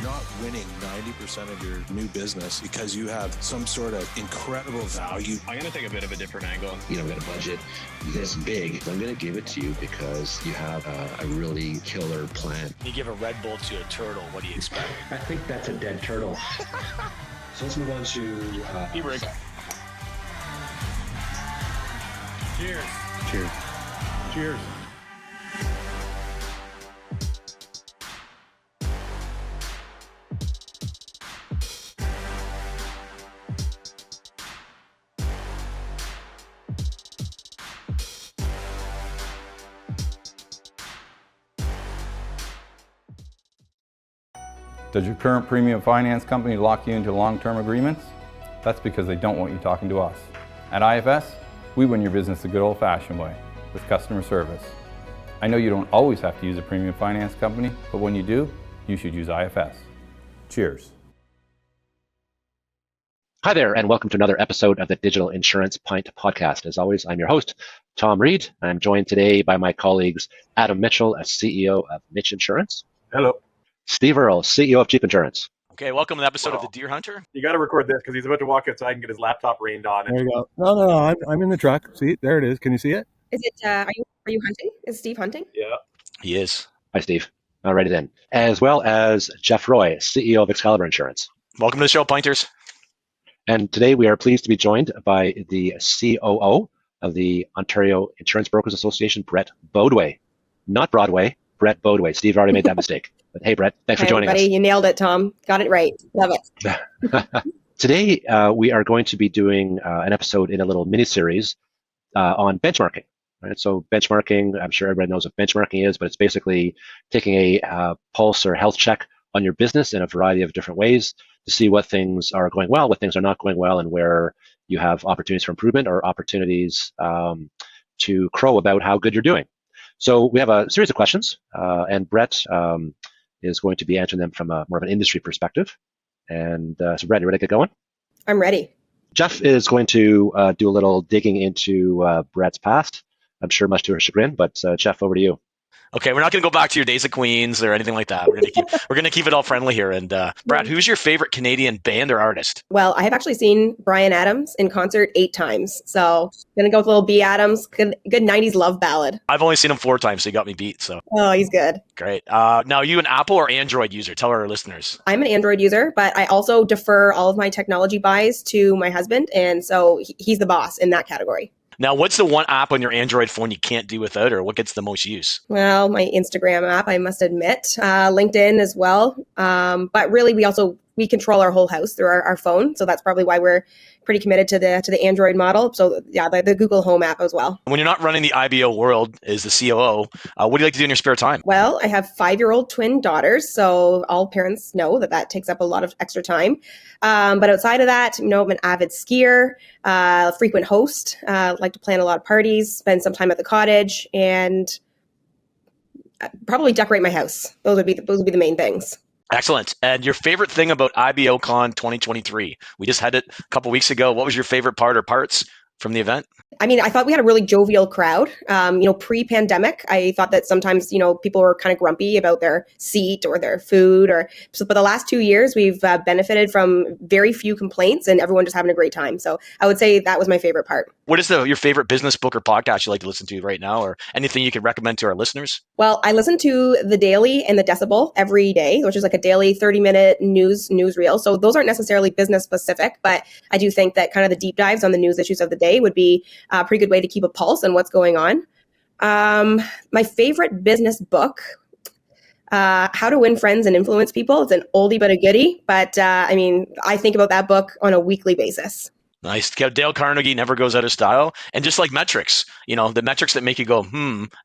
not winning 90% of your new business because you have some sort of incredible value. I'm going to take a bit of a different angle. We got a budget this big. I'm going to give it to you because you have a really killer plan. You give a Red Bull to a turtle, what do you expect? I think that's a dead turtle. So let's move on to... E-break. Cheers. Cheers. Cheers. Does your current premium finance company lock you into long-term agreements? That's because they don't want you talking to us. At IFS, we win your business the good old-fashioned way, with customer service. I know you don't always have to use a premium finance company, but when you do, you should use IFS. Cheers. Hi there, and welcome to another episode of the Digital Insurance Pint podcast. As always, I'm your host, Tom Reed. I'm joined today by my colleagues, Adam Mitchell, as CEO of Mitch Insurance. Hello. Steve Earle, CEO of Jeep Insurance. Okay, welcome to the episode of The Deer Hunter. You got to record this because he's about to walk outside and get his laptop rained on. There you go. No, I'm in the truck. See, there it is. Can you see it? Is it? Are you hunting? Is Steve hunting? Yeah. He is. Hi, Steve. I'll write it in. As well as Jeff Roy, CEO of Excalibur Insurance. Welcome to the show, Pinters. And today we are pleased to be joined by the COO of the Ontario Insurance Brokers Association, Brett Boadway. Not Broadway, Brett Boadway. Steve already made that mistake. But hey, Brett, thanks for joining us. You nailed it, Tom. Got it right. Love it. Today, we are going to be doing an episode in a little mini-series on benchmarking. Right? So benchmarking, I'm sure everybody knows what benchmarking is, but it's basically taking a pulse or health check on your business in a variety of different ways to see what things are going well, what things are not going well, and where you have opportunities for improvement or opportunities to crow about how good you're doing. So we have a series of questions, and Brett is going to be answering them from more of an industry perspective. And so Brett, you ready to get going? I'm ready. Jeff is going to do a little digging into Brett's past. I'm sure much to her chagrin, but Jeff, over to you. Okay, we're not going to go back to your days of Queens or anything like that. We're going to keep it all friendly here. And Brad, who's your favorite Canadian band or artist? Well, I have actually seen Bryan Adams in concert 8 times. So I'm going to go with a little B. Adams, good 90s love ballad. I've only seen him 4 times, so he got me beat. So Oh, he's good. Great. Now, are you an Apple or Android user? Tell our listeners. I'm an Android user, but I also defer all of my technology buys to my husband. And so he's the boss in that category. Now, what's the one app on your Android phone you can't do without, or what gets the most use? Well, my Instagram app, I must admit, LinkedIn as well. But really, we control our whole house through our phone. So that's probably why we're pretty committed to the Android model. So yeah, the Google Home app as well. When you're not running the IBAO world as the COO, what do you like to do in your spare time? Well, I have 5-year-old twin daughters. So all parents know that takes up a lot of extra time. But outside of that, I'm an avid skier, frequent host, like to plan a lot of parties, spend some time at the cottage, and probably decorate my house. Those would be the main things. Excellent. And your favorite thing about IBAO Con 2023? We just had it a couple weeks ago. What was your favorite part or parts from the event? I mean, I thought we had a really jovial crowd. Pre-pandemic, I thought that sometimes, people were kind of grumpy about their seat or their food but the last 2 years, we've benefited from very few complaints and everyone just having a great time. So I would say that was my favorite part. What is your favorite business book or podcast you like to listen to right now, or anything you could recommend to our listeners? Well, I listen to The Daily and The Decibel every day, which is like a daily 30-minute newsreel. So those aren't necessarily business specific, but I do think that kind of the deep dives on the news issues of the day would be a pretty good way to keep a pulse on what's going on. My favorite business book, How to Win Friends and Influence People. It's an oldie but a goodie, but I think about that book on a weekly basis. Nice. Dale Carnegie never goes out of style. And just like metrics, the metrics that make you go,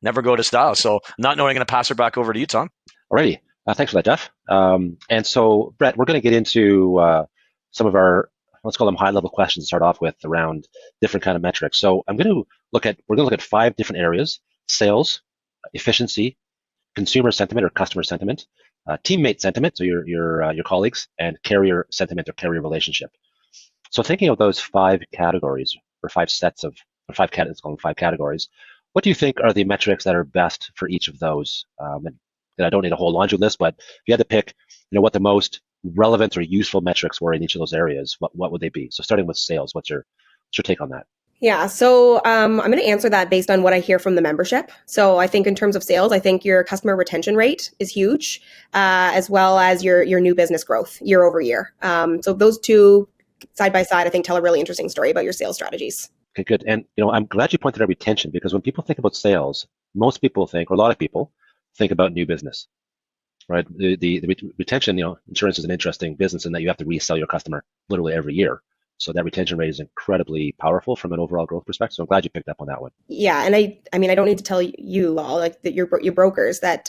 never go out of style. So not knowing, I'm going to pass her back over to you, Tom. Alrighty. Thanks for that, Jeff. And so, Brett, we're going to get into some of our, let's call them high-level questions to start off with around different kind of metrics. So we're going to look at 5 different areas: sales, efficiency, consumer sentiment or customer sentiment, teammate sentiment, so your colleagues, and carrier sentiment or carrier relationship. So thinking of those 5 categories, or 5 sets of, or 5 categories, let's call them 5 categories, what do you think are the metrics that are best for each of those? And and I don't need a whole laundry list, but if you had to pick, what the most relevant or useful metrics were in each of those areas, what would they be? So starting with sales, what's your take on that? Yeah, so I'm going to answer that based on what I hear from the membership. So I think in terms of sales, I think your customer retention rate is huge, as well as your new business growth year over year. So those two side by side, I think, tell a really interesting story about your sales strategies. Okay, good. And I'm glad you pointed out retention, because when people think about sales, most people think, or a lot of people think about new business, right? The retention, insurance is an interesting business in that you have to resell your customer literally every year. So that retention rate is incredibly powerful from an overall growth perspective. So I'm glad you picked up on that one. Yeah, and I mean, I don't need to tell you all, like your brokers, that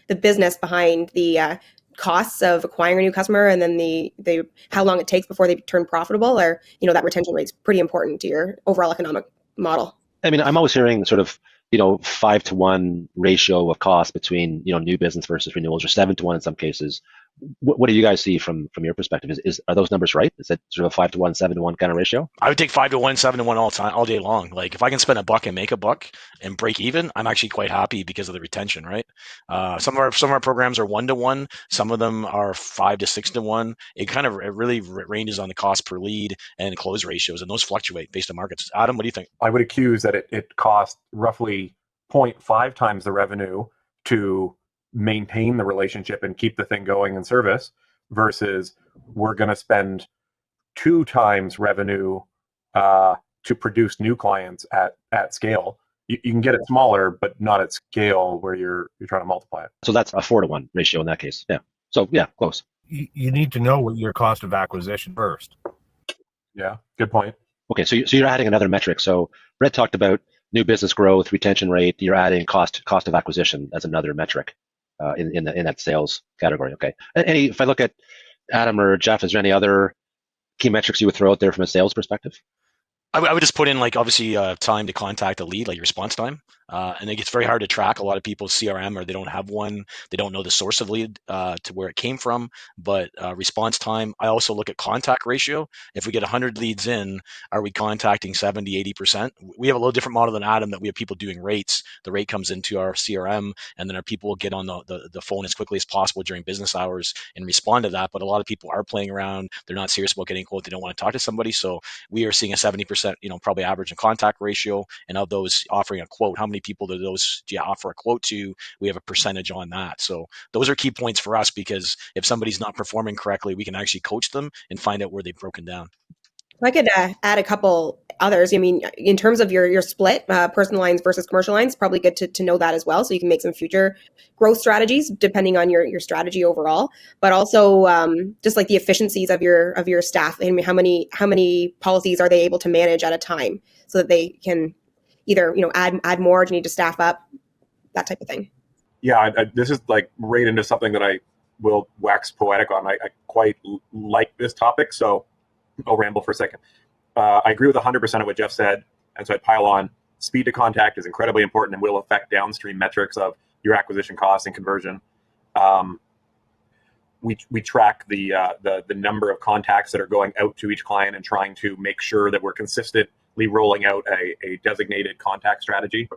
the business behind the costs of acquiring a new customer and then the how long it takes before they turn profitable, or that retention rate is pretty important to your overall economic model. I mean, I'm always hearing sort of 5-to-1 ratio of cost between new business versus renewals, or 7-to-1 in some cases. What do you guys see from your perspective? Are those numbers right? Is it sort of a 5-to-1, 7-to-1 kind of ratio? I would take 5-to-1, 7-to-1 all day long. Like if I can spend $1 and make $1 and break even, I'm actually quite happy because of the retention, right? Some of our programs are 1-to-1. Some of them are 5 to 6-to-1. It really ranges on the cost per lead and close ratios, and those fluctuate based on markets. Adam, what do you think? I would accuse that it costs roughly 0.5 times the revenue to maintain the relationship and keep the thing going in service, versus we're going to spend 2 times revenue to produce new clients at scale. You can get it smaller, but not at scale where you're trying to multiply it. So that's a 4-to-1 ratio in that case. Yeah. So yeah, close. You need to know what your cost of acquisition first. Yeah, good point. Okay, so you're adding another metric. So Brett talked about new business growth, retention rate. You're adding cost of acquisition as another metric in that sales category. Okay. If I look at Adam or Jeff, is there any other key metrics you would throw out there from a sales perspective? I would just put in obviously time to contact a lead, like response time. And it gets very hard to track. A lot of people's CRM, or they don't have one. They don't know the source of lead to where it came from. But response time, I also look at contact ratio. If we get 100 leads in, are we contacting 70, 80%? We have a little different model than Adam, that we have people doing rates. The rate comes into our CRM, and then our people will get on the phone as quickly as possible during business hours and respond to that. But a lot of people are playing around. They're not serious about getting a quote. They don't want to talk to somebody. So we are seeing a 70%, probably average in contact ratio. And of those offering a quote, how many people do you offer a quote to? We have a percentage on that. So those are key points for us, because if somebody's not performing correctly, we can actually coach them and find out where they've broken down. I could add a couple others. I mean, in terms of your split, personal lines versus commercial lines, probably good to know that as well, so you can make some future growth strategies depending on your strategy overall. But also, just like the efficiencies of your staff. I mean, how many policies are they able to manage at a time, so that they can either add more, do you need to staff up, that type of thing. Yeah, this is like right into something that I will wax poetic on. I quite like this topic, so I'll ramble for a second. I agree with 100% of what Jeff said, and so I'd pile on. Speed to contact is incredibly important and will affect downstream metrics of your acquisition costs and conversion. We track the number of contacts that are going out to each client and trying to make sure that we're consistently rolling out a designated contact strategy.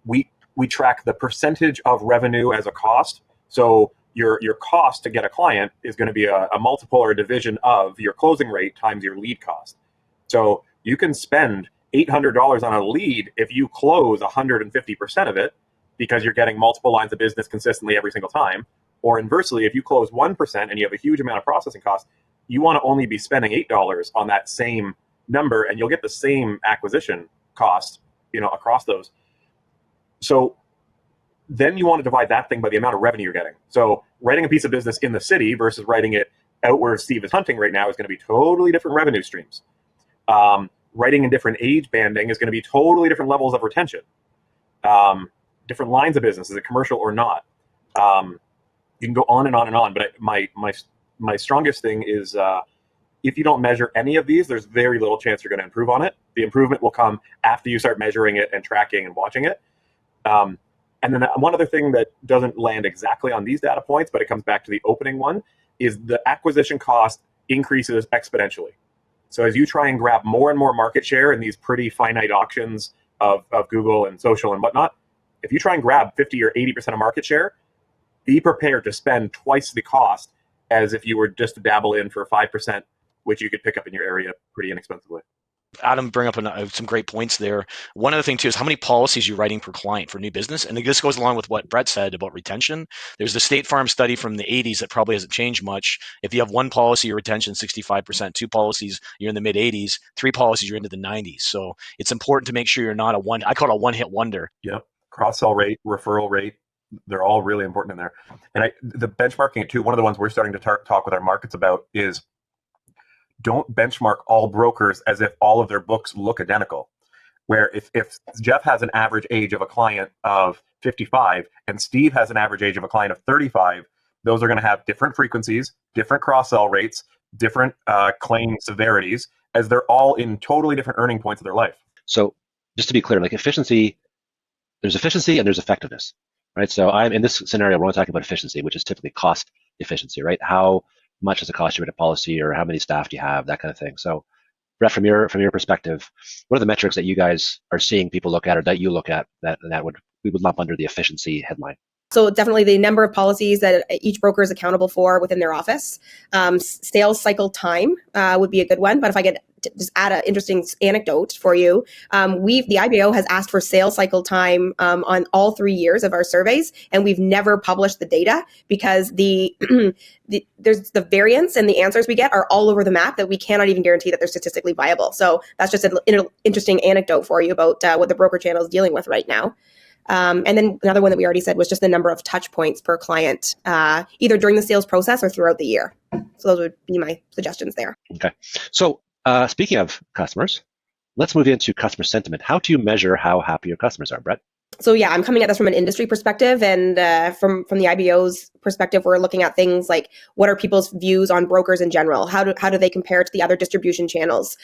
We track the percentage of revenue as a cost. So your cost to get a client is going to be a multiple or a division of your closing rate times your lead cost. So you can spend $800 on a lead if you close 150% of it, because you're getting multiple lines of business consistently every single time. Or inversely, if you close 1% and you have a huge amount of processing costs, you want to only be spending $8 on that same number, and you'll get the same acquisition cost, across those. So then you want to divide that thing by the amount of revenue you're getting. So writing a piece of business in the city versus writing it out where Steve is hunting right now is going to be totally different revenue streams. Writing in different age banding is going to be totally different levels of retention. Different lines of business, is it commercial or not? You can go on and on and on, but my strongest thing is if you don't measure any of these, there's very little chance you're going to improve on it. The improvement will come after you start measuring it and tracking and watching it. And then one other thing that doesn't land exactly on these data points, but it comes back to the opening one, is the acquisition cost increases exponentially. So as you try and grab more and more market share in these pretty finite auctions of Google and social and whatnot, if you try and grab 50 or 80% of market share, be prepared to spend twice the cost as if you were just to dabble in for 5%, which you could pick up in your area pretty inexpensively. Adam bring up some great points there. One other thing too is how many policies you're writing per client for new business, and this goes along with what Brett said about retention. There's the State Farm study from the 80s that probably hasn't changed much. If you have one policy, your retention 65%, two policies, you're in the mid 80s, three policies, you're into the 90s. So it's important to make sure you're not I call it a one-hit wonder. Yep. Cross-sell rate, referral rate, they're all really important in there. And the benchmarking too, one of the ones we're starting to talk with our markets about is don't benchmark all brokers as if all of their books look identical. Where if Jeff has an average age of a client of 55 and Steve has an average age of a client of 35, those are going to have different frequencies, different cross-sell rates, different claim severities, as they're all in totally different earning points of their life. So just to be clear, like efficiency, there's efficiency and there's effectiveness, right? So I'm in this scenario, we're only talking about efficiency, which is typically cost efficiency, right? How much does it cost you in a policy, or how many staff do you have, that kind of thing. So Brett, from your perspective, what are the metrics that you guys are seeing people look at, or that you look at, that we would lump under the efficiency headline? So definitely the number of policies that each broker is accountable for within their office. Sales cycle time would be a good one. But if I could just add an interesting anecdote for you, the IBAO has asked for sales cycle time on all 3 years of our surveys, and we've never published the data because there's the variance and the answers we get are all over the map that we cannot even guarantee that they're statistically viable. So that's just an interesting anecdote for you about what the broker channel is dealing with right now. And then another one that we already said was just the number of touch points per client, either during the sales process or throughout the year. So those would be my suggestions there. Okay. So speaking of customers, let's move into customer sentiment. How do you measure how happy your customers are, Brett? So yeah, I'm coming at this from an industry perspective, and from the IBO's perspective, we're looking at things like what are people's views on brokers in general? How do they compare to the other distribution channels?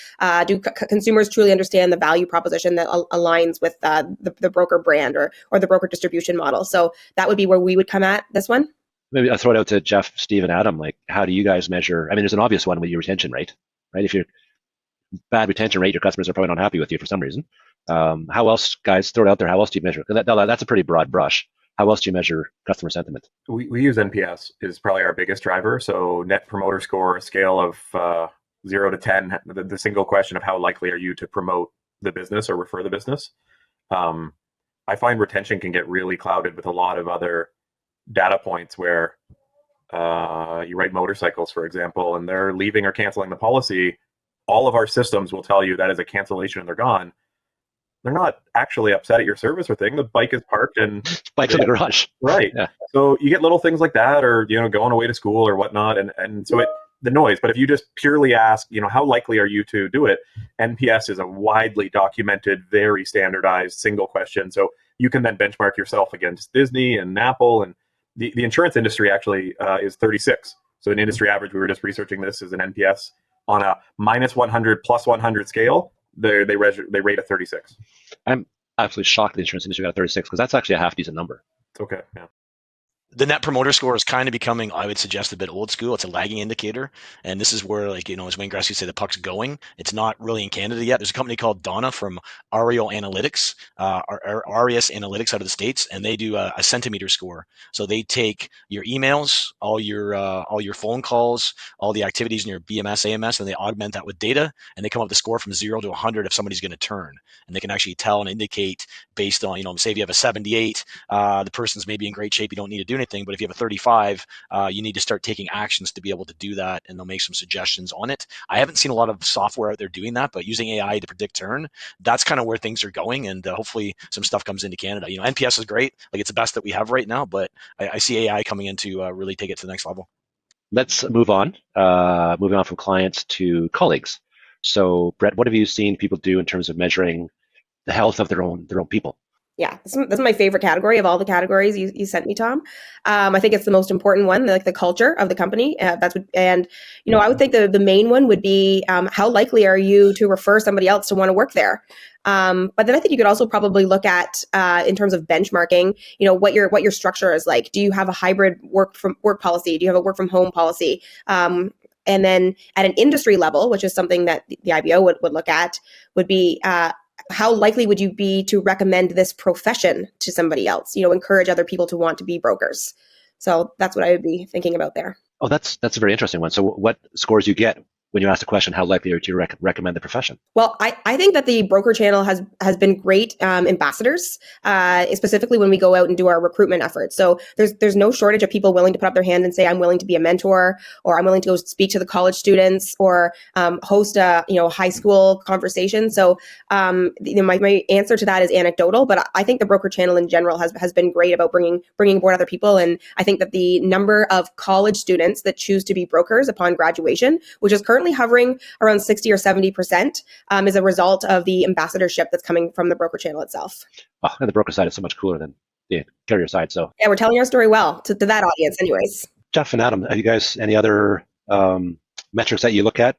Do consumers truly understand the value proposition that aligns with the broker brand or the broker distribution model? So that would be where we would come at this one. Maybe I'll throw it out to Jeff, Steve, and Adam. Like, how do you guys measure? I mean, there's an obvious one with your retention rate, right? If you're bad retention rate, your customers are probably not happy with you for some reason. How else, guys, throw it out there, how else do you measure? That's a pretty broad brush. How else do you measure customer sentiment? We use NPS is probably our biggest driver. So Net Promoter Score, a scale of 0 to 10, the single question of how likely are you to promote the business or refer the business. I find retention can get really clouded with a lot of other data points where you ride motorcycles, for example, and they're leaving or canceling the policy. All of our systems will tell you that is a cancellation and they're gone. They're not actually upset at your service or thing. The bike is parked and bike's in the garage. Right. Yeah. So you get little things like that, or, going away to school or whatnot. And so the noise, but if you just purely ask, how likely are you to do it? NPS is a widely documented, very standardized single question. So you can then benchmark yourself against Disney and Apple, and the insurance industry actually is 36. So an industry average, we were just researching this, is an NPS on a -100 +100 scale. They rate a 36. I'm absolutely shocked the insurance industry got a 36 because that's actually a half decent number. It's okay. Yeah. The Net Promoter Score is kind of becoming, I would suggest, a bit old school. It's a lagging indicator. And this is where, as Wayne Gretzky said, the puck's going. It's not really in Canada yet. There's a company called Donna from Ario Analytics, Arias Analytics out of the States, and they do a centimeter score. So they take your emails, all your phone calls, all the activities in your BMS, AMS, and they augment that with data, and they come up with a score from 0 to 100 if somebody's going to turn. And they can actually tell and indicate based on, say if you have a 78, the person's maybe in great shape, you don't need to do anything. But if you have a 35, you need to start taking actions to be able to do that, and they'll make some suggestions on it. I haven't seen a lot of software out there doing that, but using AI to predict turn, that's kind of where things are going, and hopefully some stuff comes into Canada. NPS is great. It's the best that we have right now, but I see AI coming in to really take it to the next level. Let's move on. Moving on from clients to colleagues. So, Brett, what have you seen people do in terms of measuring the health of their own people? Yeah, this is my favorite category of all the categories you sent me, Tom. I think it's the most important one, like the culture of the company. I would think the main one would be how likely are you to refer somebody else to want to work there. But then I think you could also probably look at in terms of benchmarking, what your structure is like. Do you have a hybrid work policy? Do you have a work from home policy? And then at an industry level, which is something that the IBO would look at, would be how likely would you be to recommend this profession to somebody else? Encourage other people to want to be brokers. So that's what I would be thinking about there. Oh, that's a very interesting one. So what scores you get when you ask the question, how likely are you to recommend the profession? Well, I think that the broker channel has been great ambassadors, specifically when we go out and do our recruitment efforts. So there's no shortage of people willing to put up their hand and say, I'm willing to be a mentor, or I'm willing to go speak to the college students, or host a high school conversation. So my answer to that is anecdotal, but I think the broker channel in general has been great about bringing aboard other people. And I think that the number of college students that choose to be brokers upon graduation, which is currently hovering around 60 or 70%, is a result of the ambassadorship that's coming from the broker channel itself. Oh, and the broker side is so much cooler than the carrier side. So yeah, we're telling our story well to that audience anyways. Jeff and Adam, have you guys any other metrics that you look at?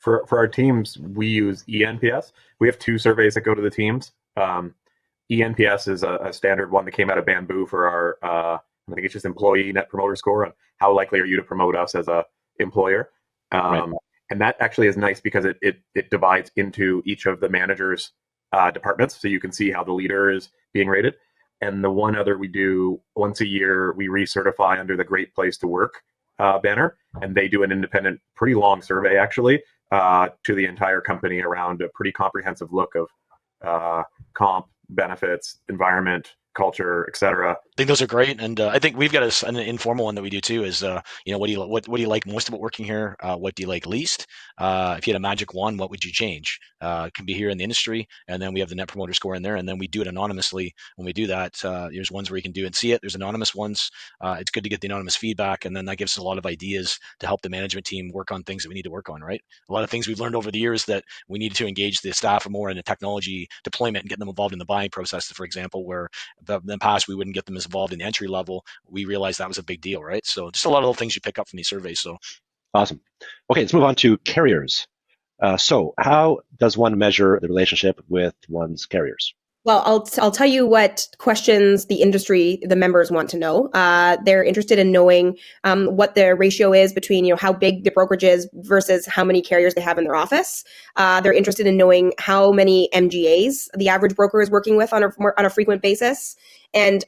For our teams, we use ENPS. We have 2 surveys that go to the teams. ENPS is a standard one that came out of Bamboo for our, I think it's just employee net promoter score on how likely are you to promote us as a employer. Right. And that actually is nice because it divides into each of the managers' departments, so you can see how the leader is being rated. And the one other we do once a year, we recertify under the Great Place to Work banner, and they do an independent, pretty long survey actually to the entire company around a pretty comprehensive look of comp, benefits, environment, culture, etc. I think those are great, and I think we've got an informal one that we do too. Is what do you like most about working here? What do you like least? If you had a magic wand, what would you change? It can be here in the industry, and then we have the net promoter score in there, and then we do it anonymously. When we do that, there's ones where you can do it and see it. There's anonymous ones. It's good to get the anonymous feedback, and then that gives us a lot of ideas to help the management team work on things that we need to work on. Right, a lot of things we've learned over the years that we needed to engage the staff more in the technology deployment and get them involved in the buying process. For example, where in the past we wouldn't get them as involved in the entry level, we realized that was a big deal, right? So just a lot of little things you pick up from these surveys. So awesome. Okay, let's move on to carriers. So how does one measure the relationship with one's carriers? Well, I'll tell you what questions the members want to know. They're interested in knowing what the ratio is between how big the brokerage is versus how many carriers they have in their office. They're interested in knowing how many MGAs the average broker is working with on a frequent basis. And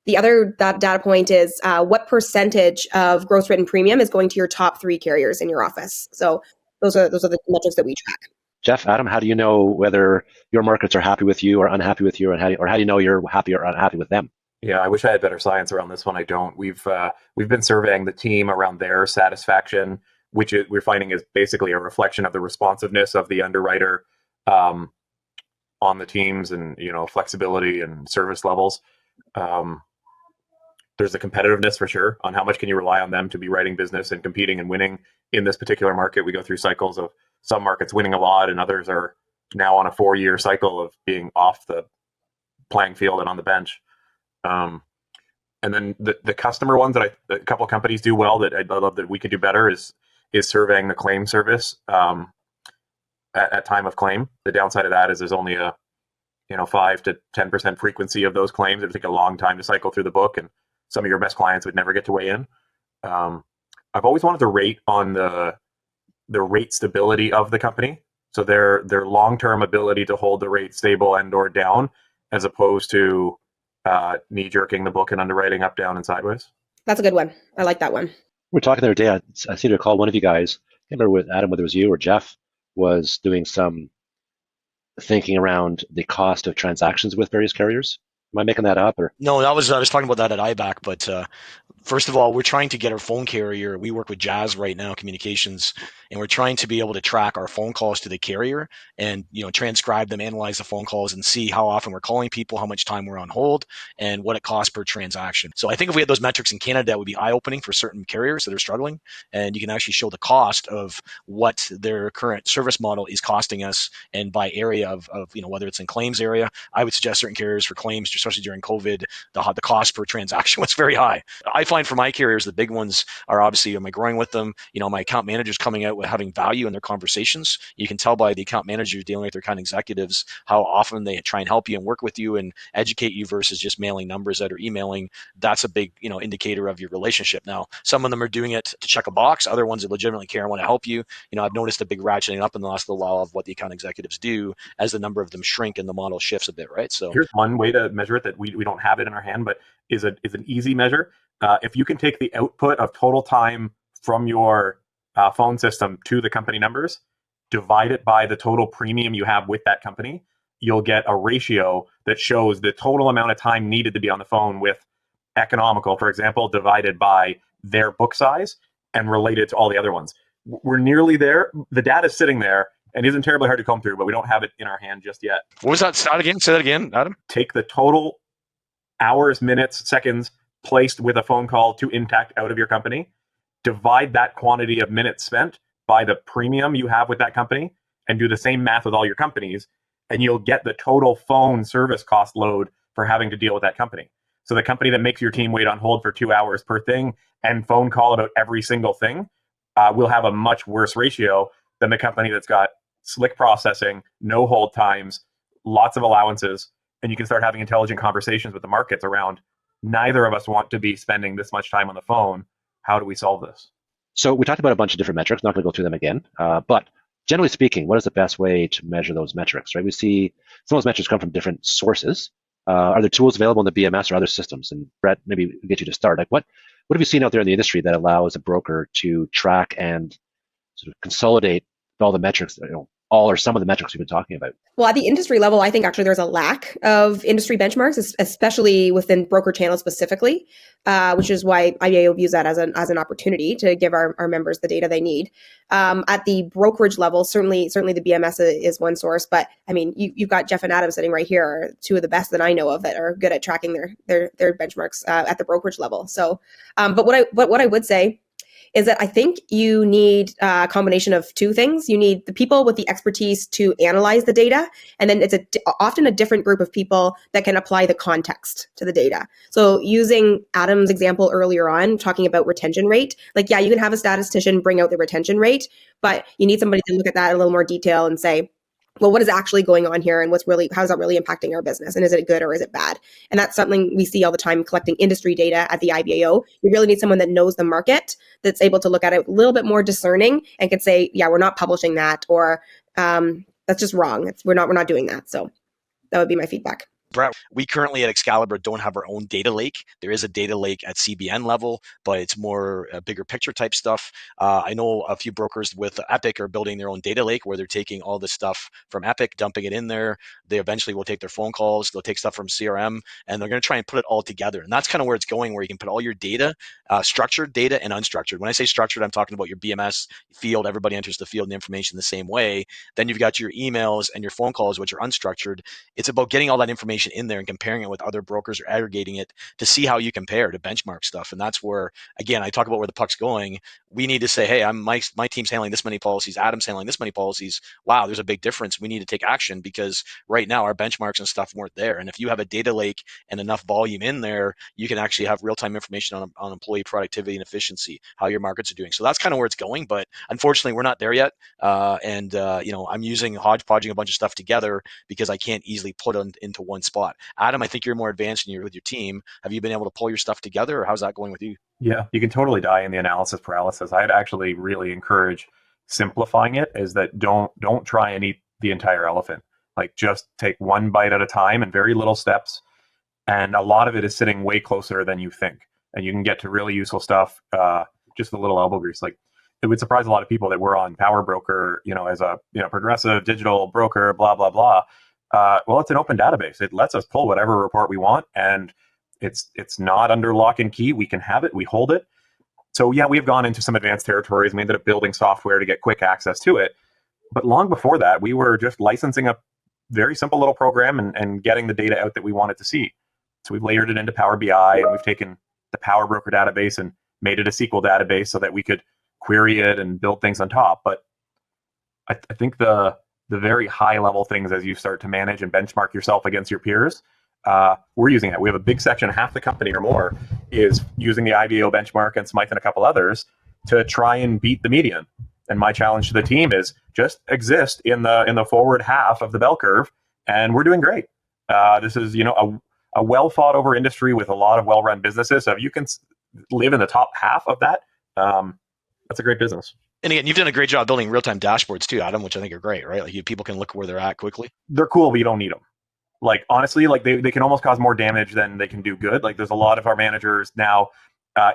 the other data point is what percentage of gross written premium is going to your top 3 carriers in your office. So those are the metrics that we track. Jeff, Adam, how do you know whether your markets are happy with you or unhappy with you, and how do you know you're happy or unhappy with them? Yeah, I wish I had better science around this one. I don't. We've been surveying the team around their satisfaction, which we're finding is basically a reflection of the responsiveness of the underwriter on the teams, and flexibility and service levels. There's a competitiveness for sure on how much can you rely on them to be writing business and competing and winning in this particular market. We go through cycles of some markets winning a lot, and others are now on a 4-year cycle of being off the playing field and on the bench. And then the customer ones that a couple of companies do well that I love that we could do better is surveying the claim service at time of claim. The downside of that is there's only a 5 to 10% frequency of those claims. It would take a long time to cycle through the book, and some of your best clients would never get to weigh in. I've always wanted to rate on the rate stability of the company, so their long-term ability to hold the rate stable and or down, as opposed to knee-jerking the book and underwriting up, down, and sideways. That's a good one. I like that one. We were talking the other day. I seem to recall one of you guys, I can't remember with Adam, whether it was you or Jeff, was doing some thinking around the cost of transactions with various carriers. Am I making that up? Or no, I was talking about that at IBAC, but first of all, we're trying to get our phone carrier. We work with Jazz right now, communications, and we're trying to be able to track our phone calls to the carrier and transcribe them, analyze the phone calls, and see how often we're calling people, how much time we're on hold, and what it costs per transaction. So I think if we had those metrics in Canada, that would be eye-opening for certain carriers that are struggling, and you can actually show the cost of what their current service model is costing us, and by area of whether it's in claims area. I would suggest certain carriers for claims, especially during COVID, the cost per transaction was very high. I find find for my carriers, the big ones are obviously, am I growing with them? My account managers coming out with having value in their conversations. You can tell by the account managers dealing with their account executives how often they try and help you and work with you and educate you versus just mailing numbers out or emailing. That's a big, indicator of your relationship. Now, some of them are doing it to check a box. Other ones that legitimately care and want to help you. I've noticed a big ratcheting up in the last little while of what the account executives do as the number of them shrink and the model shifts a bit, right? So here's one way to measure it that we don't have it in our hand, but is an easy measure. If you can take the output of total time from your phone system to the company numbers, divide it by the total premium you have with that company, you'll get a ratio that shows the total amount of time needed to be on the phone with economical, for example, divided by their book size and related to all the other ones. We're nearly there. The data is sitting there and isn't terribly hard to comb through, but we don't have it in our hand just yet. What was that stat again? Say that again, Adam. Take the total hours, minutes, seconds placed with a phone call to Intact out of your company, divide that quantity of minutes spent by the premium you have with that company, and do the same math with all your companies, and you'll get the total phone service cost load for having to deal with that company. So the company that makes your team wait on hold for 2 hours per thing and phone call about every single thing will have a much worse ratio than the company that's got slick processing, no hold times, lots of allowances, and you can start having intelligent conversations with the markets around neither of us want to be spending this much time on the phone. How do we solve this? So we talked about a bunch of different metrics. Not going to go through them again, but generally speaking, what is the best way to measure those metrics, right? We see some of those metrics come from different sources. Are there tools available in the BMS or other systems? And Brett, maybe we'll get you to start. Like what have you seen out there in the industry that allows a broker to track and sort of consolidate all the metrics, all or some of the metrics we've been talking about? Well, at the industry level, I think actually there's a lack of industry benchmarks, especially within broker channels specifically, which is why IBAO views that as an opportunity to give our members the data they need. At the brokerage level, certainly the BMS is one source, but I mean, you've got Jeff and Adam sitting right here, two of the best that I know of that are good at tracking their benchmarks at the brokerage level. So, but what I would say is that I think you need a combination of two things. You need the people with the expertise to analyze the data, and then it's often a different group of people that can apply the context to the data. So using Adam's example earlier on, talking about retention rate, like, yeah, you can have a statistician bring out the retention rate, but you need somebody to look at that in a little more detail and say, well, what is actually going on here and how is that really impacting our business? And is it good or is it bad? And that's something we see all the time collecting industry data at the IBAO. You really need someone that knows the market, that's able to look at it a little bit more discerning and can say, yeah, we're not publishing that, or that's just wrong. We're not doing that. So that would be my feedback. Brett, we currently at Excalibur don't have our own data lake. There is a data lake at CBN level, but it's more bigger picture type stuff. I know a few brokers with Epic are building their own data lake where they're taking all this stuff from Epic, dumping it in there. They eventually will take their phone calls, they'll take stuff from CRM, and they're going to try and put it all together. And that's kind of where it's going, where you can put all your data, structured data and unstructured. When I say structured, I'm talking about your BMS field. Everybody enters the field and information the same way. Then you've got your emails and your phone calls, which are unstructured. It's about getting all that information in there and comparing it with other brokers or aggregating it to see how you compare, to benchmark stuff. And that's where, again, I talk about where the puck's going. We need to say, hey, my team's handling this many policies, Adam's handling this many policies. Wow, there's a big difference. We need to take action because right now our benchmarks and stuff weren't there. And if you have a data lake and enough volume in there, you can actually have real-time information on employee productivity and efficiency, how your markets are doing. So that's kind of where it's going. But unfortunately, we're not there yet. I'm using hodgepodging a bunch of stuff together because I can't easily put it into one spot. Adam, I think you're more advanced and you're with your team. Have you been able to pull your stuff together, or how's that going with you? Yeah, you can totally die in the analysis paralysis. I'd actually really encourage simplifying it, is that don't try and eat the entire elephant. Like, just take one bite at a time and very little steps. And a lot of it is sitting way closer than you think. And you can get to really useful stuff, just a little elbow grease. Like, it would surprise a lot of people that we're on Power Broker, as a progressive digital broker, blah, blah, blah. Well, it's an open database. It lets us pull whatever report we want, and it's not under lock and key. We can have it, we hold it. So yeah, we've gone into some advanced territories. We ended up building software to get quick access to it. But long before that, we were just licensing a very simple little program and getting the data out that we wanted to see. So we've layered it into Power BI, and we've taken the Power Broker database and made it a SQL database so that we could query it and build things on top. But I think the very high level things, as you start to manage and benchmark yourself against your peers, we're using it. We have a big section, half the company or more is using the IBAO benchmark and Smythe and a couple others to try and beat the median. And my challenge to the team is just exist in the forward half of the bell curve, and we're doing great. This is a well thought over industry with a lot of well run businesses. So if you can live in the top half of that, that's a great business. And again, you've done a great job building real time dashboards too, Adam, which I think are great, right? Like people can look where they're at quickly. They're cool, but you don't need them. Like honestly, like they can almost cause more damage than they can do good. Like there's a lot of our managers now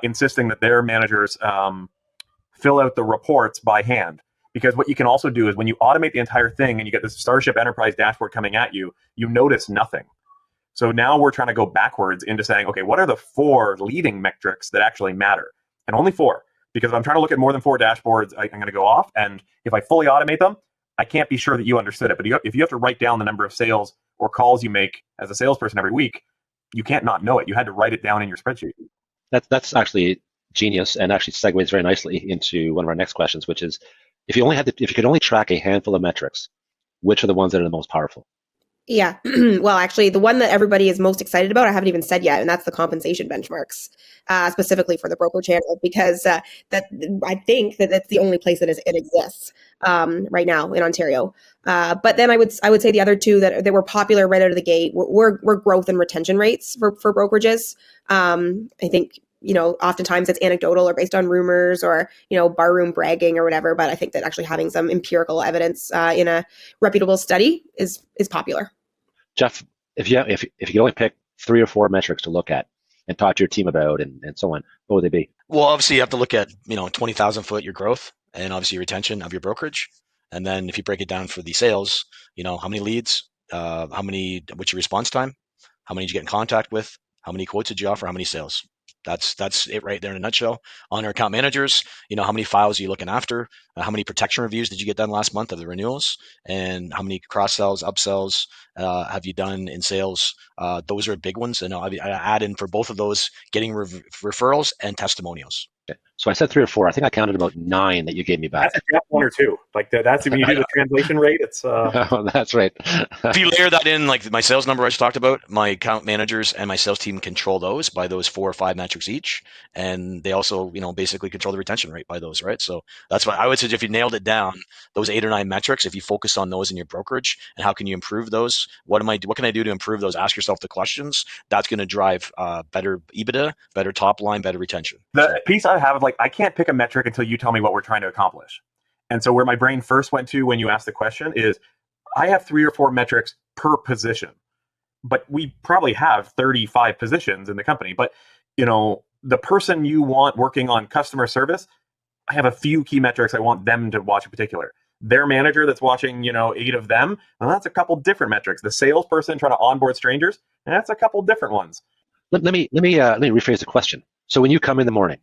insisting that their managers fill out the reports by hand. Because what you can also do is when you automate the entire thing and you get this Starship Enterprise dashboard coming at you, you notice nothing. So now we're trying to go backwards into saying, okay, what are the 4 leading metrics that actually matter? And only 4. Because if I'm trying to look at more than 4 dashboards, I'm going to go off. And if I fully automate them, I can't be sure that you understood it. But if you have to write down the number of sales or calls you make as a salesperson every week, you can't not know it. You had to write it down in your spreadsheet. That's actually genius, and actually segues very nicely into one of our next questions, which is if you could only track a handful of metrics, which are the ones that are the most powerful? Yeah. Well, actually, the one that everybody is most excited about, I haven't even said yet, and that's the compensation benchmarks, specifically for the broker channel, because that I think that's the only place that it exists right now in Ontario. But then I would say the other 2 that were popular right out of the gate were growth and retention rates for brokerages. I think oftentimes it's anecdotal or based on rumors or, barroom bragging or whatever. But I think that actually having some empirical evidence in a reputable study is popular. Jeff, if you could only pick 3 or 4 metrics to look at and talk to your team about and so on, what would they be? Well, obviously you have to look at, 20,000 foot, your growth, and obviously your retention of your brokerage. And then if you break it down for the sales, how many leads, what's your response time? How many did you get in contact with? How many quotes did you offer? How many sales? That's it right there in a nutshell. On our account managers, how many files are you looking after? How many protection reviews did you get done last month of the renewals? And how many cross sells, upsells have you done in sales? Those are big ones. And I add in for both of those, getting referrals and testimonials. Okay. So I said 3 or 4. I think I counted about 9 that you gave me back. That's a Jeff 1 or 2. Like that's when you do the translation rate. It's Oh, that's right. If you layer that in, like my sales number I just talked about, my account managers and my sales team control those by those 4 or 5 metrics each, and they also, basically control the retention rate by those, right? So that's why I would suggest if you nailed it down, those 8 or 9 metrics, if you focus on those in your brokerage and how can you improve those? What can I do to improve those? Ask yourself the questions. That's going to drive better EBITDA, better top line, better retention. The piece I have of I can't pick a metric until you tell me what we're trying to accomplish. And so where my brain first went to when you asked the question is I have 3 or 4 metrics per position, but we probably have 35 positions in the company. But, the person you want working on customer service, I have a few key metrics I want them to watch in particular. Their manager that's watching, 8 of them, well, that's a couple different metrics. The salesperson trying to onboard strangers, and that's a couple different ones. Let me rephrase the question. So when you come in the morning,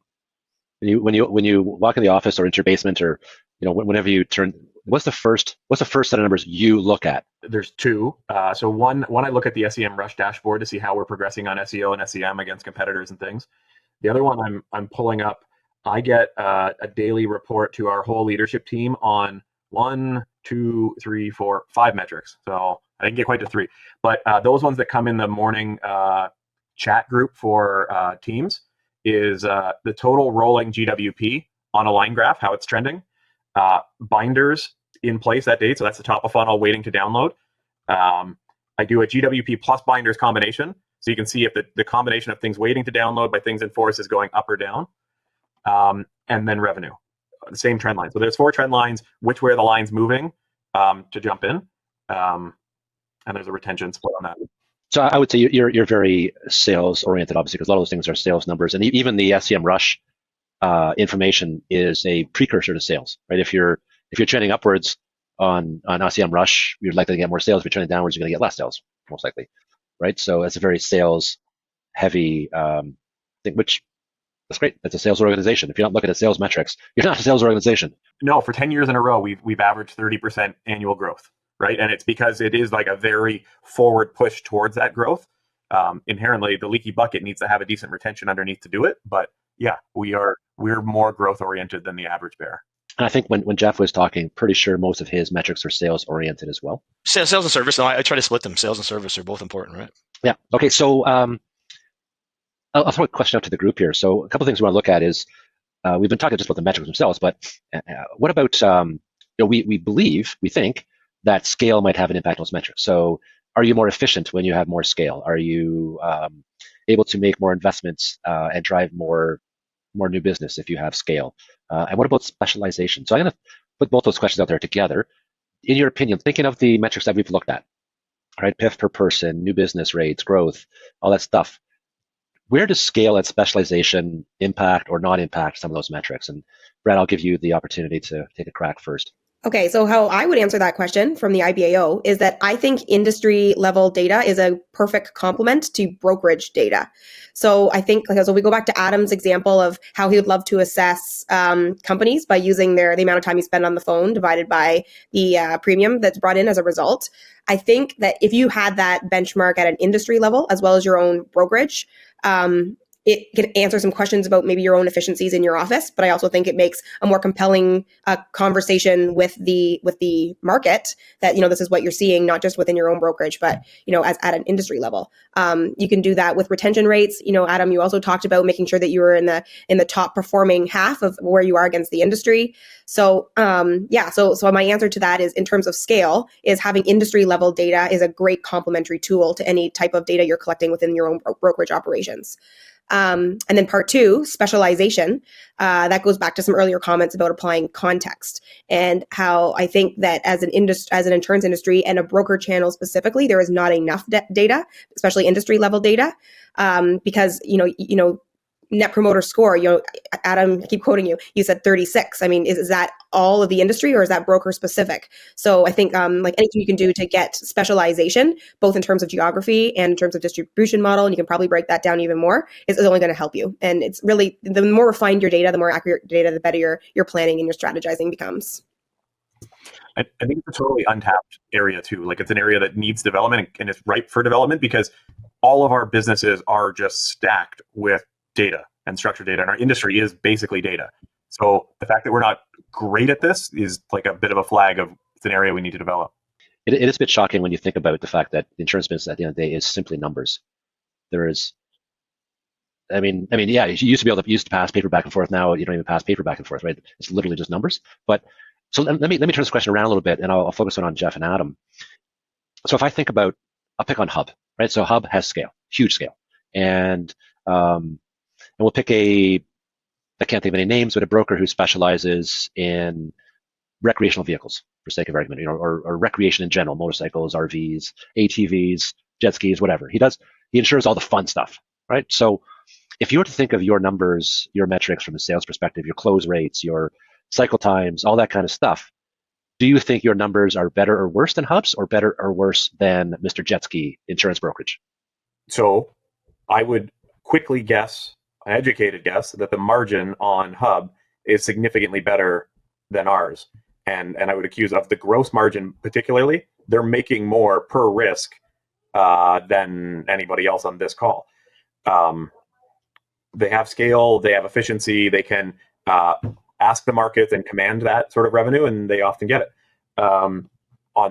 when you walk in the office or into your basement or whenever you turn, what's the first set of numbers you look at? There's 2. So one I look at the SEM Rush dashboard to see how we're progressing on SEO and SEM against competitors and things. The other one I'm pulling up. I get a daily report to our whole leadership team on 1, 2, 3, 4, 5 metrics. So I didn't get quite to 3, but those ones that come in the morning chat group for teams is the total rolling GWP on a line graph, how it's trending, binders in place that date. So that's the top of funnel waiting to download. I do a GWP plus binders combination. So you can see if the combination of things waiting to download by things in force is going up or down. And then revenue, the same trend line. So there's 4 trend lines, which way are the lines moving to jump in. And there's a retention split on that. So I would say you're very sales oriented, obviously, because a lot of those things are sales numbers, and even the SEM Rush information is a precursor to sales, right? If you're trending upwards on SEM Rush, you're likely to get more sales. If you're trending downwards, you're going to get less sales, most likely, right? So it's a very sales heavy thing, which that's great. It's a sales organization. If you're not looking at sales metrics, you're not a sales organization. No, for 10 years in a row, we've averaged 30% annual growth. Right. And it's because it is like a very forward push towards that growth. Inherently, the leaky bucket needs to have a decent retention underneath to do it. But yeah, we're more growth oriented than the average bear. And I think when Jeff was talking, pretty sure most of his metrics are sales oriented as well. Sales and service. No, I try to split them. Sales and service are both important, right? Yeah. Okay. So I'll throw a question out to the group here. So a couple of things we want to look at is we've been talking just about the metrics themselves, but what about we think that scale might have an impact on those metrics. So are you more efficient when you have more scale? Are you able to make more investments and drive more new business if you have scale? And what about specialization? So I'm going to put both those questions out there together. In your opinion, thinking of the metrics that we've looked at, right? PIF per person, new business rates, growth, all that stuff. Where does scale and specialization impact or not impact some of those metrics? And Brett, I'll give you the opportunity to take a crack first. Okay, so how I would answer that question from the IBAO is that I think industry level data is a perfect complement to brokerage data. So I think, so we go back to Adam's example of how he would love to assess companies by using the amount of time you spend on the phone divided by the premium that's brought in as a result. I think that if you had that benchmark at an industry level as well as your own brokerage, it can answer some questions about maybe your own efficiencies in your office, but I also think it makes a more compelling conversation with the market that, this is what you're seeing, not just within your own brokerage, but, as at an industry level. You can do that with retention rates. Adam, you also talked about making sure that you were in the top performing half of where you are against the industry. So, so my answer to that is, in terms of scale, is having industry level data is a great complementary tool to any type of data you're collecting within your own brokerage operations. And then part two, specialization, that goes back to some earlier comments about applying context and how I think that as an insurance industry and a broker channel specifically, there is not enough data, especially industry level data, because, net promoter score, Adam, I keep quoting you, you said 36. I mean, is that all of the industry or is that broker specific? So I think like anything you can do to get specialization, both in terms of geography and in terms of distribution model, and you can probably break that down even more, is only going to help you. And it's really, the more refined your data, the more accurate data, the better your planning and your strategizing becomes. I think it's a totally untapped area too. Like, it's an area that needs development and it's ripe for development, because all of our businesses are just stacked with data and structured data, and our industry is basically data. So the fact that we're not great at this is like a bit of a flag of it's an area we need to develop. It is a bit shocking when you think about the fact that the insurance business at the end of the day is simply numbers. There is, yeah, you used to pass paper back and forth. Now you don't even pass paper back and forth, right? It's literally just numbers. But so let me turn this question around a little bit, and I'll focus on Jeff and Adam. So if I think about, I'll pick on Hub, right? So Hub has scale, huge scale, and we'll pick I can't think of any names, but a broker who specializes in recreational vehicles, for sake of argument, or recreation in general, motorcycles, RVs, ATVs, jet skis, whatever. He insures all the fun stuff, right? So if you were to think of your numbers, your metrics from a sales perspective, your close rates, your cycle times, all that kind of stuff, do you think your numbers are better or worse than Hub's, or better or worse than Mr. Jet Ski insurance brokerage? So I would quickly guess, an educated guess, that the margin on Hub is significantly better than ours. And I would accuse of the gross margin particularly, they're making more per risk than anybody else on this call. They have scale, they have efficiency, they can ask the markets and command that sort of revenue, and they often get it. On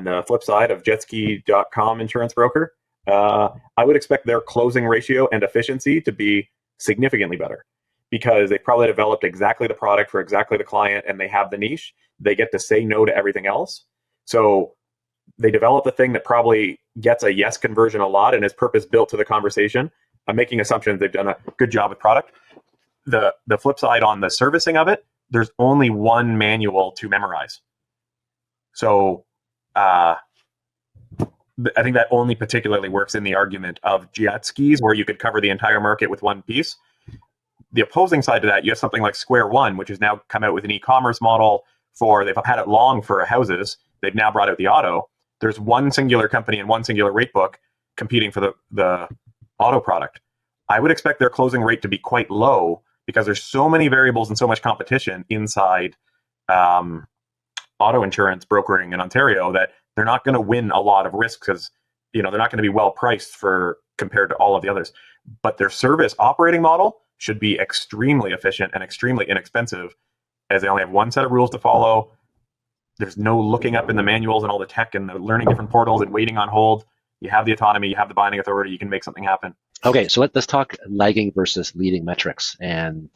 the flip side of jetski.com insurance broker, I would expect their closing ratio and efficiency to be significantly better, because they probably developed exactly the product for exactly the client, and they have the niche. They get to say no to everything else. So they develop the thing that probably gets a yes conversion a lot and is purpose built to the conversation. I'm making assumptions they've done a good job with product. The flip side on the servicing of it, there's only one manual to memorize. So I think that only particularly works in the argument of jet skis, where you could cover the entire market with one piece. The opposing side to that, you have something like Square One, which has now come out with an e-commerce model they've had it long for houses. They've now brought out the auto. There's one singular company and one singular rate book competing for the auto product. I would expect their closing rate to be quite low, because there's so many variables and so much competition inside auto insurance brokering in Ontario that they're not going to win a lot of risks, because they're not going to be well priced compared to all of the others. But their service operating model should be extremely efficient and extremely inexpensive, as they only have one set of rules to follow. There's no looking up in the manuals and all the tech and the learning different portals and waiting on hold. you have the autonomy, you have the binding authority, you can make something happen. Okay, so let's talk lagging versus leading metrics. And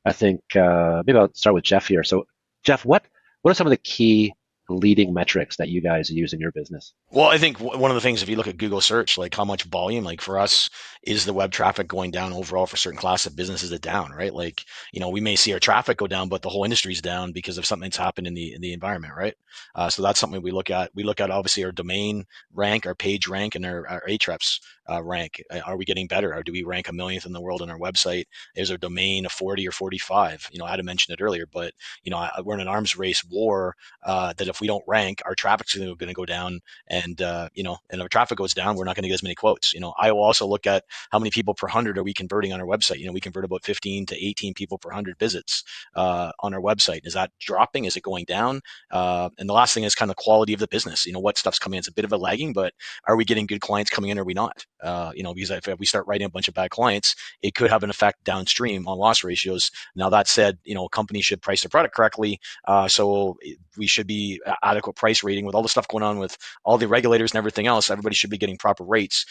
I think maybe I'll start with Jeff here. So Jeff, what are some of the key leading metrics that you guys use in your business? Well, I think one of the things, if you look at Google search, like how much volume, like for us, is the web traffic going down overall for certain class of businesses? Is it down, right? Like, we may see our traffic go down, but the whole industry's down because of something that's happened in the environment, right? So that's something we look at. We look at obviously our domain rank, our page rank, and our Ahrefs rank. Are we getting better? Or do we rank a millionth in the world on our website? Is our domain a 40 or 45? Adam mentioned it earlier, but we're in an arms race war that if we don't rank, our traffic's going to go down. And and our traffic goes down, we're not going to get as many quotes. I will also look at how many people per 100 are we converting on our website. We convert about 15 to 18 people per 100 visits on our website. Is that dropping? Is it going down? And the last thing is kind of quality of the business. What stuff's coming in? It's a bit of a lagging, but are we getting good clients coming in or are we not? Because if we start writing a bunch of bad clients, it could have an effect downstream on loss ratios. Now that said, companies should price their product correctly. So we should be adequate price rating with all the stuff going on with all the regulators and everything else. Everybody should be getting proper rates.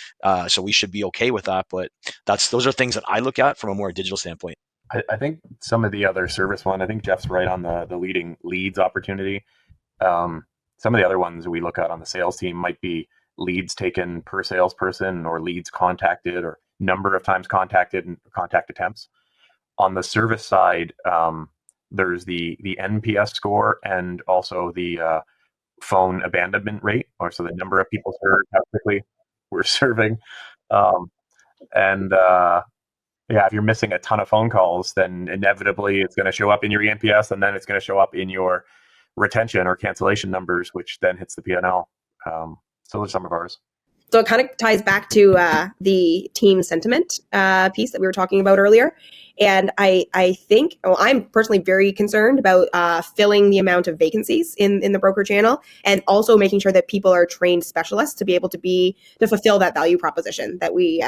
So we should be okay with that. But those are things that I look at from a more digital standpoint. I think some of the other service one, I think Jeff's right on the leading leads opportunity. Some of the other ones we look at on the sales team might be leads taken per salesperson or leads contacted or number of times contacted and contact attempts. On the service side, there's the NPS score and also the phone abandonment rate, or so the number of people served, how quickly we're serving. If you're missing a ton of phone calls, then inevitably it's going to show up in your NPS, and then it's going to show up in your retention or cancellation numbers, which then hits the P&L. So those are some of ours. So it kind of ties back to the team sentiment piece that we were talking about earlier. And I think, I'm personally very concerned about filling the amount of vacancies in the broker channel, and also making sure that people are trained specialists to be able to fulfill that value proposition that we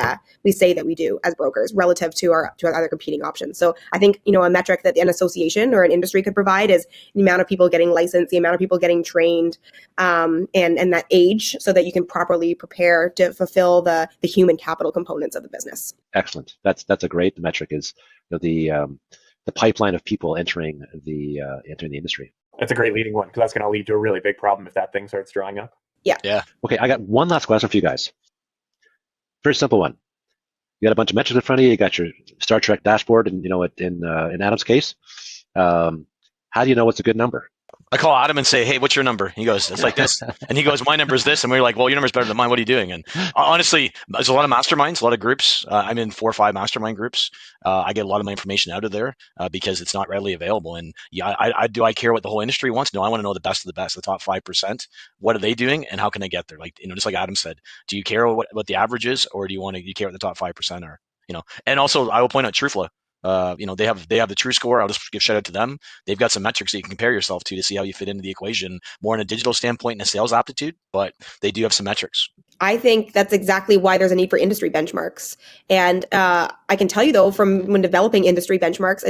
say that we do as brokers relative to our other competing options. So I think, a metric that an association or an industry could provide is the amount of people getting licensed, the amount of people getting trained, and that age, so that you can properly prepare to fulfill the human capital components of the business. Excellent. That's a great metric, is the pipeline of people entering the industry. That's a great leading one, because that's going to lead to a really big problem if that thing starts drying up. Yeah. Okay, I got one last question for you guys. Very simple one. You got a bunch of metrics in front of you. You got your Star Trek dashboard, and in Adam's case, how do you know what's a good number? I call Adam and say, "Hey, what's your number?" He goes, "It's like this," and he goes, "My number is this," and we're like, "Well, your number's better than mine. What are you doing?" And honestly, there's a lot of masterminds, a lot of groups. I'm in 4 or 5 mastermind groups. I get a lot of my information out of there because it's not readily available. And yeah, I care what the whole industry wants? No, I want to know the best of the best, the top 5%. What are they doing, and how can I get there? Like, just like Adam said, do you care what the average is, or do you care what the top 5% are? And also I will point out Truthful. They have the True Score. I'll just give shout out to them. They've got some metrics that you can compare yourself to see how you fit into the equation, more in a digital standpoint and a sales aptitude, but they do have some metrics. I think that's exactly why there's a need for industry benchmarks. And I can tell you, though, from when developing industry benchmarks,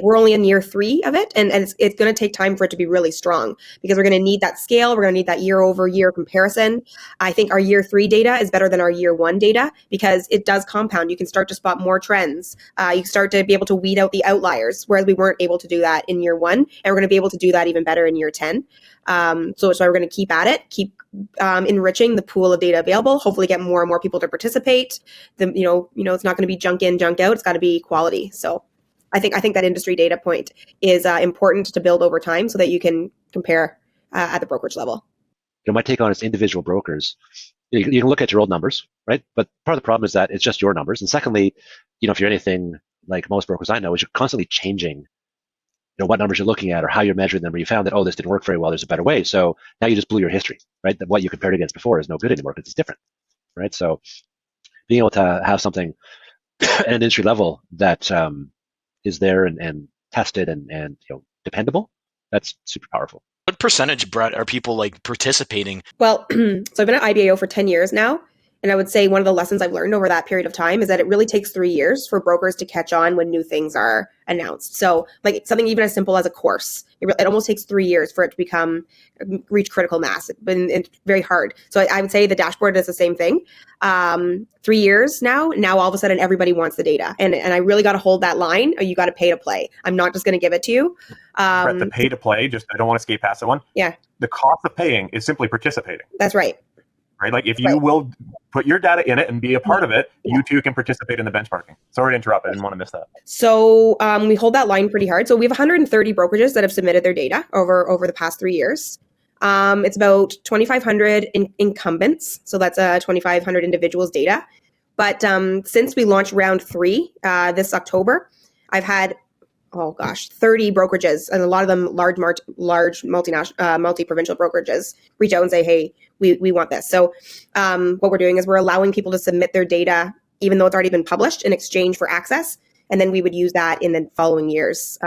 we're only in year 3 of it, and it's going to take time for it to be really strong, because we're going to need that scale. We're going to need that year-over-year comparison. I think our year 3 data is better than our year 1 data, because it does compound. You can start to spot more trends. You can start to be able to weed out the outliers, whereas we weren't able to do that in year 1, and we're going to be able to do that even better in year 10. So we're going to keep at it, keep enriching the pool of data available, hopefully get more and more people to participate. It's not going to be junk in, junk out. It's got to be quality. So I think that industry data point is important to build over time, so that you can compare at the brokerage level. My take on it is, individual brokers, you can look at your old numbers, right? But part of the problem is that it's just your numbers. And secondly, if you're anything like most brokers I know, is you're constantly changing what numbers you're looking at or how you're measuring them, or you found that, oh, this didn't work very well, there's a better way. So now you just blew your history, right? That what you compared against before is no good anymore because it's different, right? So being able to have something at an industry level that is there and tested and dependable, that's super powerful. What percentage, Brett, are people like participating? Well, so I've been at IBAO for 10 years now. And I would say one of the lessons I've learned over that period of time is that it really takes 3 years for brokers to catch on when new things are announced. So like something even as simple as a course, it almost takes 3 years for it to reach critical mass. It's very hard. So I would say the dashboard is the same thing. 3 years now all of a sudden everybody wants the data. And I really got to hold that line, or you got to pay to play. I'm not just going to give it to you. Brett, the pay to play, I don't want to skate past that one. Yeah. The cost of paying is simply participating. That's right. Right? Like if you will put your data in it and be a part of it, you too can participate in the benchmarking. Sorry to interrupt. I didn't want to miss that. So we hold that line pretty hard. So we have 130 brokerages that have submitted their data over the past 3 years. It's about 2,500 incumbents. So that's 2,500 individuals' data. But since we launched round 3 this October, I've had 30 brokerages, and a lot of them large multinational, multi-provincial brokerages reach out and say, hey, we want this. So what we're doing is we're allowing people to submit their data, even though it's already been published, in exchange for access. And then we would use that in the following year's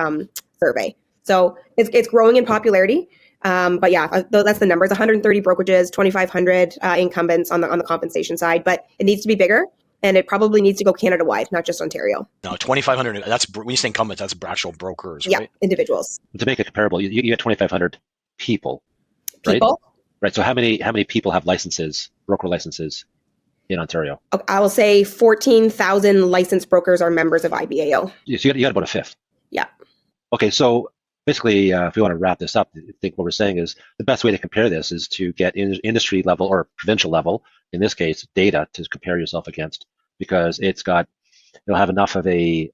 survey. So it's growing in popularity. But yeah, that's the numbers: 130 brokerages, 2,500 incumbents on the compensation side. But it needs to be bigger. And it probably needs to go Canada-wide, not just Ontario. No, 2,500, when you say incumbents, that's actual brokers, right? Yeah, individuals. To make it comparable, you get 2,500 people, right? People? Right, so how many people have licenses, broker licenses in Ontario? I will say 14,000 licensed brokers are members of IBAO. So you got about a fifth. Yeah. Okay, so basically, if we want to wrap this up, I think what we're saying is the best way to compare this is to get industry level or provincial level, in this case, data to compare yourself against, because you'll have enough of a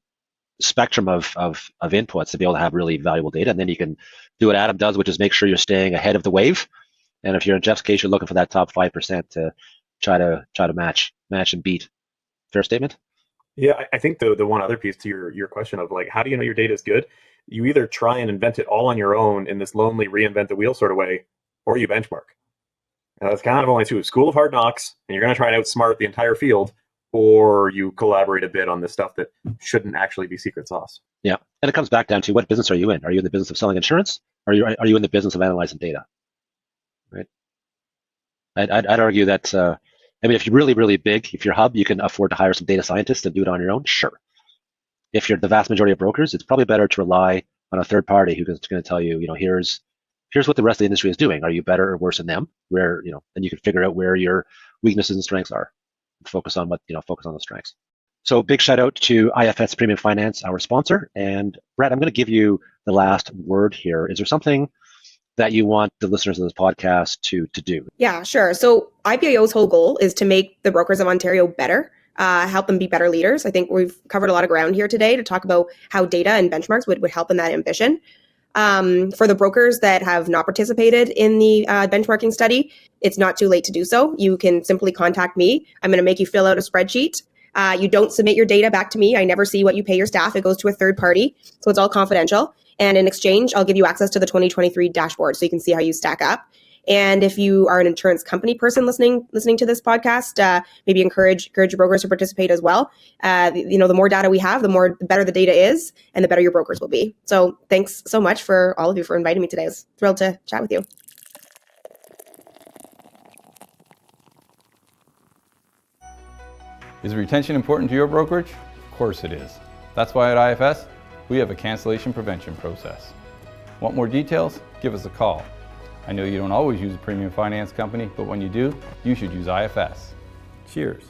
spectrum of inputs to be able to have really valuable data. And then you can do what Adam does, which is make sure you're staying ahead of the wave. And if you're in Jeff's case, you're looking for that top 5% to try to match and beat. Fair statement? Yeah, I think the one other piece to your question of like, how do you know your data is good? You either try and invent it all on your own in this lonely reinvent the wheel sort of way, or you benchmark. Now, that's kind of only two: school of hard knocks, and you're going to try and outsmart the entire field, or you collaborate a bit on this stuff that shouldn't actually be secret sauce. Yeah, and it comes back down to what business are you in? Are you in the business of selling insurance? Or are you in the business of analyzing data? Right. I'd argue that if you're really, really big, if you're a hub, you can afford to hire some data scientists and do it on your own. Sure. If you're the vast majority of brokers, it's probably better to rely on a third party who's going to tell you, here's what the rest of the industry is doing. Are you better or worse than them? Where, then you can figure out where your weaknesses and strengths are. Focus on the strengths. So big shout out to IFS Premium Finance, our sponsor. And Brett, I'm going to give you the last word here. Is there something that you want the listeners of this podcast to do? Yeah, sure. So IBAO's whole goal is to make the brokers of Ontario better, help them be better leaders. I think we've covered a lot of ground here today to talk about how data and benchmarks would help in that ambition. For the brokers that have not participated in the benchmarking study, it's not too late to do so. You can simply contact me. I'm going to make you fill out a spreadsheet. You don't submit your data back to me. I never see what you pay your staff. It goes to a third party. So it's all confidential. And in exchange, I'll give you access to the 2023 dashboard so you can see how you stack up. And if you are an insurance company person listening to this podcast, maybe encourage your brokers to participate as well. The more data we have, the better the data is, and the better your brokers will be. So thanks so much for all of you for inviting me today. I was thrilled to chat with you. Is retention important to your brokerage? Of course it is. That's why at IFS, we have a cancellation prevention process. Want more details? Give us a call. I know you don't always use a premium finance company, but when you do, you should use IFS. Cheers.